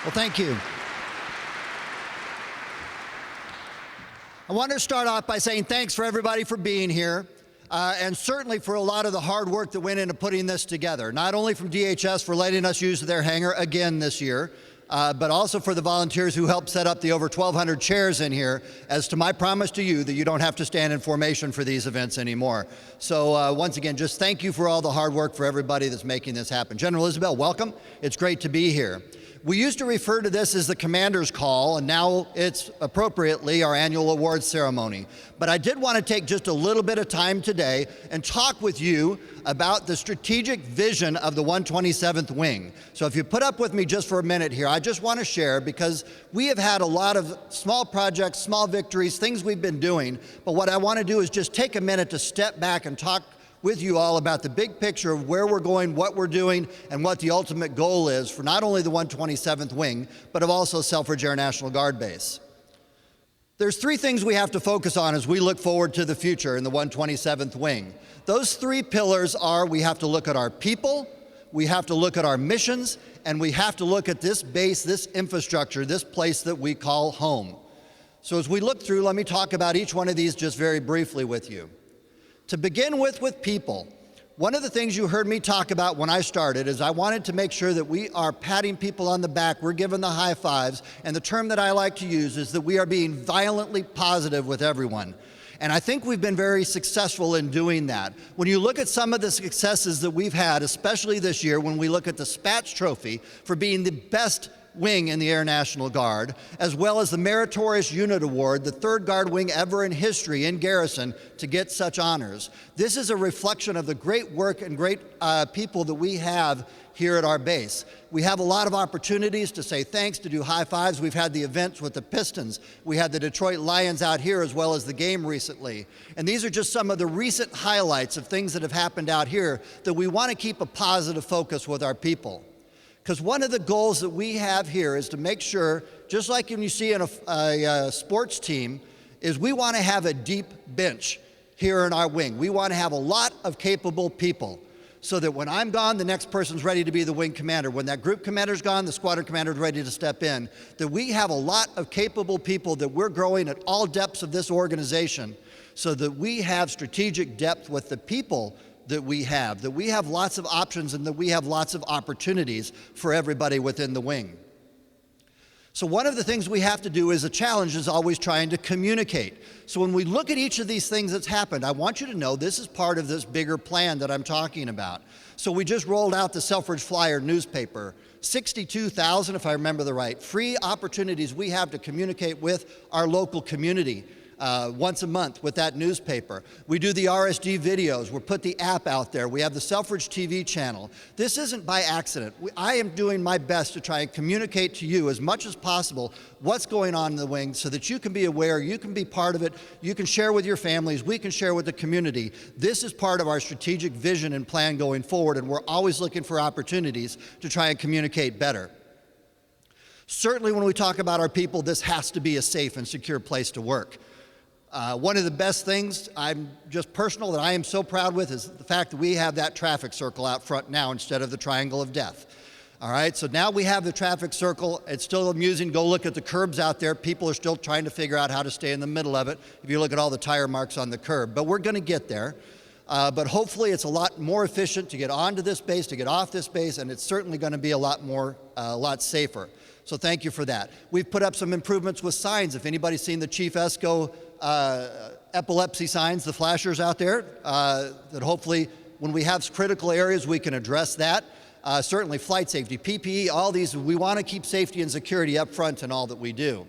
Well, thank you. I want to start off by saying thanks for everybody for being here, and certainly for a lot of the hard work that went into putting this together, not only from DHS for letting us use their hangar again this year, but also for the volunteers who helped set up the over 1,200 chairs in here, as to my promise to you that you don't have to stand in formation for these events anymore. So once again, just thank you for all the hard work for everybody that's making this happen. General Isabel, welcome. It's great to be here. We used to refer to this as the Commander's Call, and now it's appropriately our annual awards ceremony. But I did want to take just a little bit of time today and talk with you about the strategic vision of the 127th Wing. So if you put up with me just for a minute here, I just want to share, because we have had a lot of small projects, small victories, things we've been doing, but what I want to do is just take a minute to step back and talk with you all about the big picture of where we're going, what we're doing, and what the ultimate goal is for not only the 127th Wing, but of also Selfridge Air National Guard Base. There's three things we have to focus on as we look forward to the future in the 127th Wing. Those three pillars are: we have to look at our people, we have to look at our missions, and we have to look at this base, this infrastructure, this place that we call home. So as we look through, let me talk about each one of these just very briefly with you. To begin with people, one of the things you heard me talk about when I started is I wanted to make sure that we are patting people on the back, we're giving the high fives, and the term that I like to use is that we are being violently positive with everyone. And I think we've been very successful in doing that. When you look at some of the successes that we've had, especially this year, when we look at the Spats Trophy for being the best wing in the Air National Guard, as well as the Meritorious Unit Award, the third Guard wing ever in history in garrison to get such honors. This is a reflection of the great work and great people that we have here at our base. We have a lot of opportunities to say thanks, to do high fives. We've had the events with the Pistons. We had the Detroit Lions out here, as well as the game recently. And these are just some of the recent highlights of things that have happened out here that we want to keep a positive focus with our people. Because one of the goals that we have here is to make sure, just like when you see in a sports team, is we want to have a deep bench here in our wing. We want to have a lot of capable people so that when I'm gone, the next person's ready to be the wing commander. When that group commander's gone, the squadron commander's ready to step in. That we have a lot of capable people that we're growing at all depths of this organization so that we have strategic depth with the people that we have lots of options, and that we have lots of opportunities for everybody within the wing. So one of the things we have to do as a challenge is always trying to communicate. So when we look at each of these things that's happened, I want you to know this is part of this bigger plan that I'm talking about. So we just rolled out the Selfridge Flyer newspaper. 62,000, if I remember the right, free opportunities we have to communicate with our local community. Once a month with that newspaper. We do the RSG videos. We put the app out there. We have the Selfridge TV channel. This isn't by accident. I am doing my best to try and communicate to you as much as possible what's going on in the wing so that you can be aware, you can be part of it, you can share with your families, we can share with the community. This is part of our strategic vision and plan going forward, and we're always looking for opportunities to try and communicate better. Certainly when we talk about our people, this has to be a safe and secure place to work. One of the best things, I'm just personal, that I am so proud with is the fact that we have that traffic circle out front now instead of the triangle of death. All right, so now we have the traffic circle. It's still amusing. Go look at the curbs out there. People are still trying to figure out how to stay in the middle of it if you look at all the tire marks on the curb. But we're going to get there. But hopefully it's a lot more efficient to get onto this base, to get off this base, and it's certainly going to be a lot safer. So thank you for that. We've put up some improvements with signs. If anybody's seen the Chief Esco epilepsy signs, the flashers out there, that hopefully when we have critical areas we can address that. Certainly flight safety, PPE, all these, we want to keep safety and security up front in all that we do.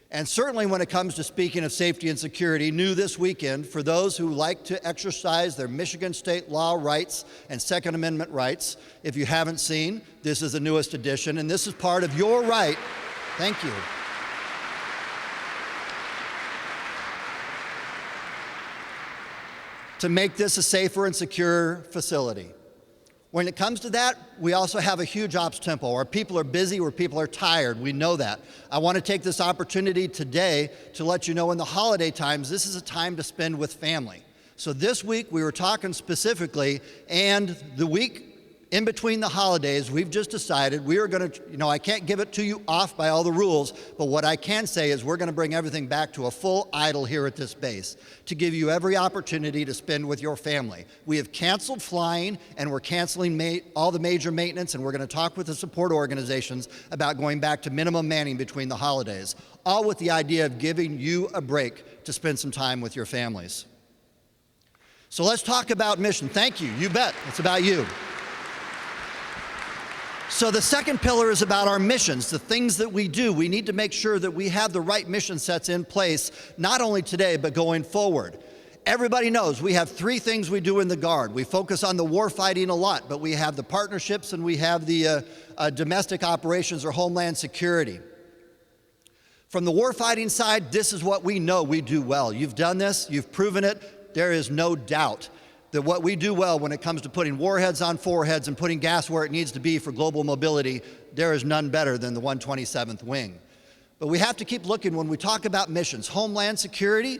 And certainly when it comes to speaking of safety and security, new this weekend, for those who like to exercise their Michigan state law rights and Second Amendment rights, if you haven't seen, this is the newest edition, and this is part of your right. Thank you. To make this a safer and secure facility. When it comes to that, we also have a huge ops tempo. Our people are busy, our people are tired, we know that. I want to take this opportunity today to let you know in the holiday times, this is a time to spend with family. So this week we were talking specifically, and the week In between the holidays, we've just decided we are going to, I can't give it to you off by all the rules, but what I can say is we're going to bring everything back to a full idle here at this base to give you every opportunity to spend with your family. We have canceled flying, and we're canceling all the major maintenance, and we're going to talk with the support organizations about going back to minimum manning between the holidays, all with the idea of giving you a break to spend some time with your families. So let's talk about mission. Thank you. You bet. It's about you. So the second pillar is about our missions, the things that we do. We need to make sure that we have the right mission sets in place, not only today, but going forward. Everybody knows we have three things we do in the Guard. We focus on the war fighting a lot, but we have the partnerships and we have the domestic operations or homeland security. From the war fighting side, this is what we know we do well. You've done this, you've proven it. There is no doubt that what we do well when it comes to putting warheads on foreheads and putting gas where it needs to be for global mobility, there is none better than the 127th Wing. But we have to keep looking when we talk about missions. Homeland security,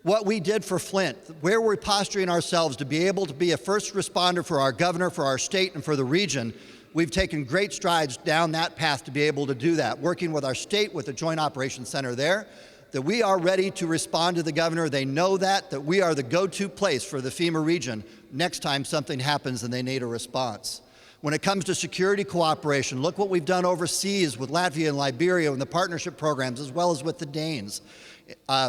what we did for Flint, where we're posturing ourselves to be able to be a first responder for our governor, for our state, and for the region, we've taken great strides down that path to be able to do that, working with our state, with the Joint Operations Center there, that we are ready to respond to the governor. They know that we are the go-to place for the FEMA region next time something happens and they need a response. When it comes to security cooperation, look what we've done overseas with Latvia and Liberia and the partnership programs, as well as with the Danes.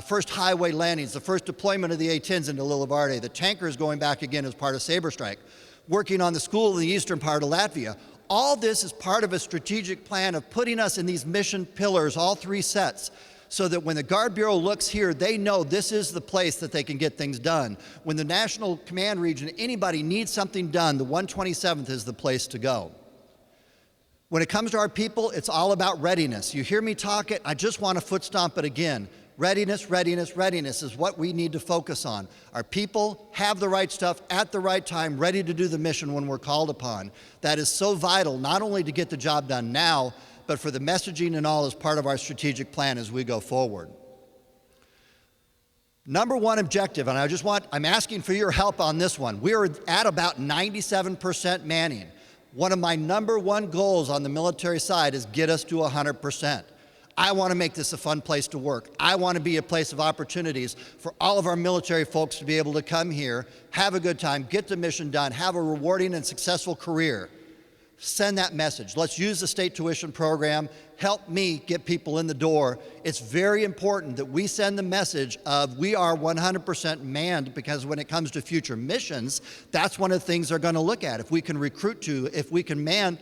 First highway landings, the first deployment of the A-10s into Lillavarde, the tankers going back again as part of Sabre Strike, working on the school in the eastern part of Latvia. All this is part of a strategic plan of putting us in these mission pillars, all three sets, so that when the Guard Bureau looks here, they know this is the place that they can get things done. When the National Command Region, anybody needs something done, the 127th is the place to go. When it comes to our people, it's all about readiness. You hear me talk it, I just want to foot stomp it again. Readiness, readiness, readiness is what we need to focus on. Our people have the right stuff at the right time, ready to do the mission when we're called upon. That is so vital, not only to get the job done now, but for the messaging and all as part of our strategic plan as we go forward. Number one objective, and I'm asking for your help on this one. We are at about 97% manning. One of my number one goals on the military side is get us to 100%. I want to make this a fun place to work. I want to be a place of opportunities for all of our military folks to be able to come here, have a good time, get the mission done, have a rewarding and successful career. Send that message. Let's use the state tuition program. Help me get people in the door. It's very important that we send the message of we are 100% manned, because when it comes to future missions, that's one of the things they're going to look at. If we can recruit to, if we can man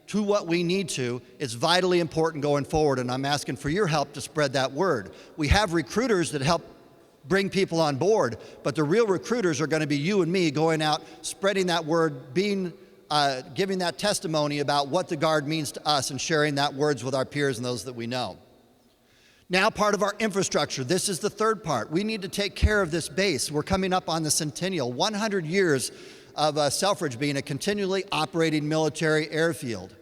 to what we need to, it's vitally important going forward, and I'm asking for your help to spread that word. We have recruiters that help bring people on board, but the real recruiters are going to be you and me going out, spreading that word, giving that testimony about what the Guard means to us and sharing that words with our peers and those that we know. Now, part of our infrastructure, this is the third part. We need to take care of this base. We're coming up on the centennial, 100 years of Selfridge being a continually operating military airfield.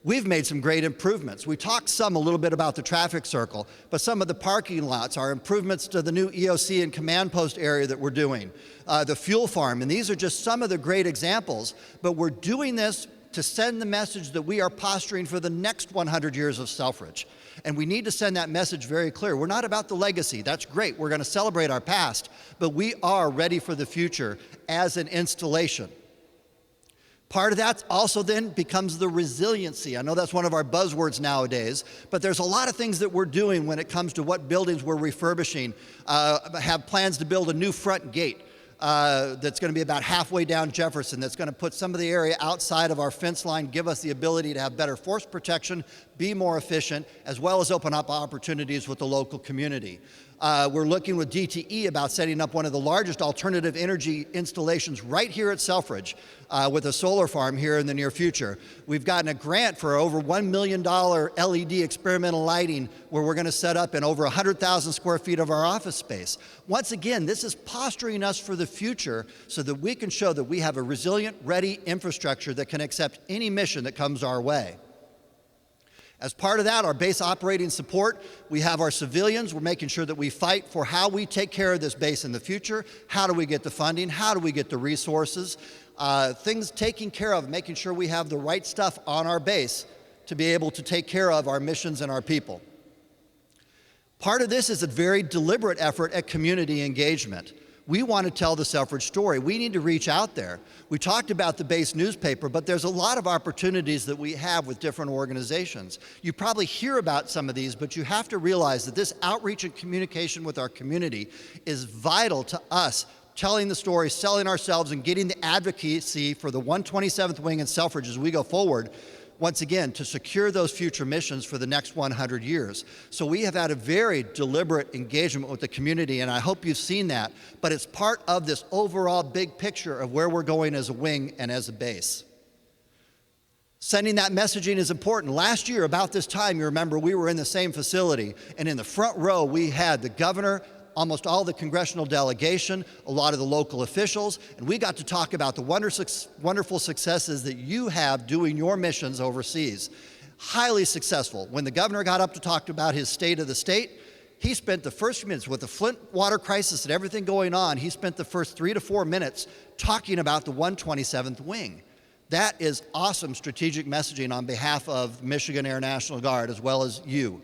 We've made some great improvements. We talked a little bit about the traffic circle, but some of the parking lots, our improvements to the new EOC and command post area that we're doing, the fuel farm, and these are just some of the great examples, but we're doing this to send the message that we are posturing for the next 100 years of Selfridge. And we need to send that message very clear. We're not about the legacy. That's great. We're going to celebrate our past, but we are ready for the future as an installation. Part of that also then becomes the resiliency. I know that's one of our buzzwords nowadays, but there's a lot of things that we're doing when it comes to what buildings we're refurbishing. Have plans to build a new front gate that's going to be about halfway down Jefferson, that's going to put some of the area outside of our fence line, give us the ability to have better force protection, be more efficient, as well as open up opportunities with the local community. We're looking with DTE about setting up one of the largest alternative energy installations right here at Selfridge with a solar farm here in the near future. We've gotten a grant for over $1 million LED experimental lighting where we're going to set up in over 100,000 square feet of our office space. Once again, this is posturing us for the future so that we can show that we have a resilient, ready infrastructure that can accept any mission that comes our way. As part of that, our base operating support, we have our civilians. We're making sure that we fight for how we take care of this base in the future. How do we get the funding? How do we get the resources? Things taken care of, making sure we have the right stuff on our base to be able to take care of our missions and our people. Part of this is a very deliberate effort at community engagement. We want to tell the Selfridge story. We need to reach out there. We talked about the base newspaper, but there's a lot of opportunities that we have with different organizations. You probably hear about some of these, but you have to realize that this outreach and communication with our community is vital to us telling the story, selling ourselves, and getting the advocacy for the 127th Wing in Selfridge as we go forward, once again, to secure those future missions for the next 100 years. So we have had a very deliberate engagement with the community, and I hope you've seen that, but it's part of this overall big picture of where we're going as a wing and as a base. Sending that messaging is important. Last year, about this time, you remember, we were in the same facility, and in the front row, we had the governor, almost all the congressional delegation, a lot of the local officials, and we got to talk about the wonderful successes that you have doing your missions overseas. Highly successful. When the governor got up to talk about his state of the state, he spent the first minutes with the Flint water crisis and everything going on, he spent the first 3 to 4 minutes talking about the 127th Wing. That is awesome strategic messaging on behalf of Michigan Air National Guard as well as you.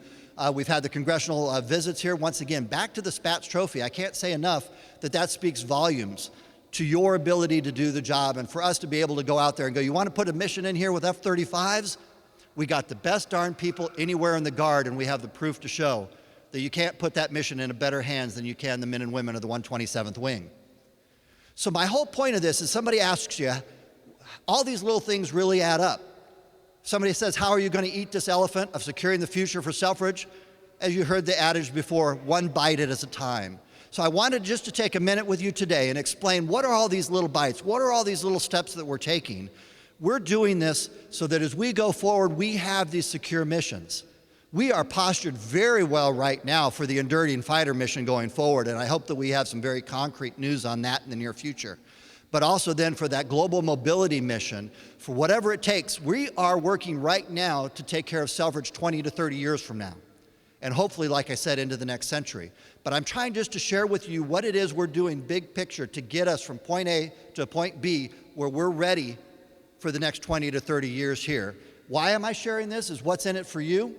We've had the congressional visits here. Once again, back to the Spats Trophy. I can't say enough that that speaks volumes to your ability to do the job and for us to be able to go out there and go, you want to put a mission in here with F-35s? We got the best darn people anywhere in the Guard, and we have the proof to show that you can't put that mission in better hands than you can the men and women of the 127th Wing. So my whole point of this is somebody asks you, all these little things really add up. Somebody says, how are you going to eat this elephant of securing the future for Selfridge? As you heard the adage before, one bite at a time. So I wanted just to take a minute with you today and explain what are all these little bites? What are all these little steps that we're taking? We're doing this so that as we go forward, we have these secure missions. We are postured very well right now for the Enduring Fighter mission going forward, and I hope that we have some very concrete news on that in the near future. But also then for that global mobility mission, for whatever it takes, we are working right now to take care of Selfridge 20 to 30 years from now. And hopefully, like I said, into the next century. But I'm trying just to share with you what it is we're doing big picture to get us from point A to point B where we're ready for the next 20 to 30 years here. Why am I sharing this? Is what's in it for you?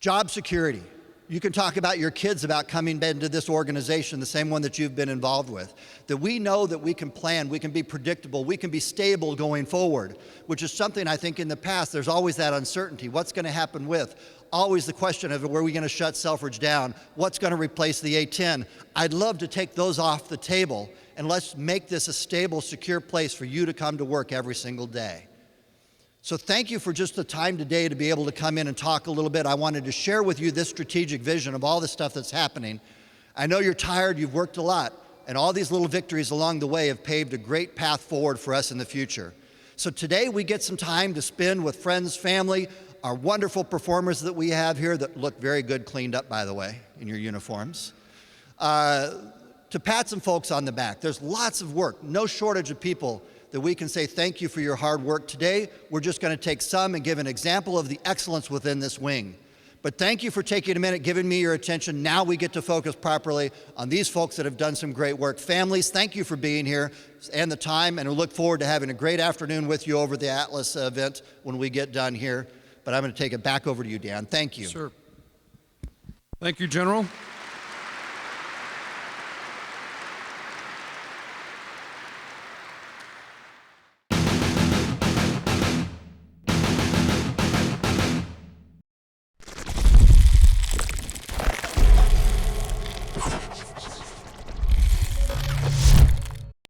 Job security. You can talk about your kids about coming into this organization, the same one that you've been involved with. That we know that we can plan, we can be predictable, we can be stable going forward, which is something I think in the past there's always that uncertainty. What's going to happen with? Always the question of where are we going to shut Selfridge down? What's going to replace the A-10? I'd love to take those off the table and let's make this a stable, secure place for you to come to work every single day. So thank you for just the time today to be able to come in and talk a little bit. I wanted to share with you this strategic vision of all the stuff that's happening. I know you're tired, you've worked a lot, and all these little victories along the way have paved a great path forward for us in the future. So today we get some time to spend with friends, family, our wonderful performers that we have here that look very good cleaned up, by the way, in your uniforms. To pat some folks on the back. There's lots of work, no shortage of people that we can say thank you for your hard work today. We're just going to take some and give an example of the excellence within this wing. But thank you for taking a minute, giving me your attention. Now we get to focus properly on these folks that have done some great work. Families, thank you for being here and the time, and we look forward to having a great afternoon with you over the Atlas event when we get done here. But I'm going to take it back over to you, Dan. Thank you. Sure. Thank you, General.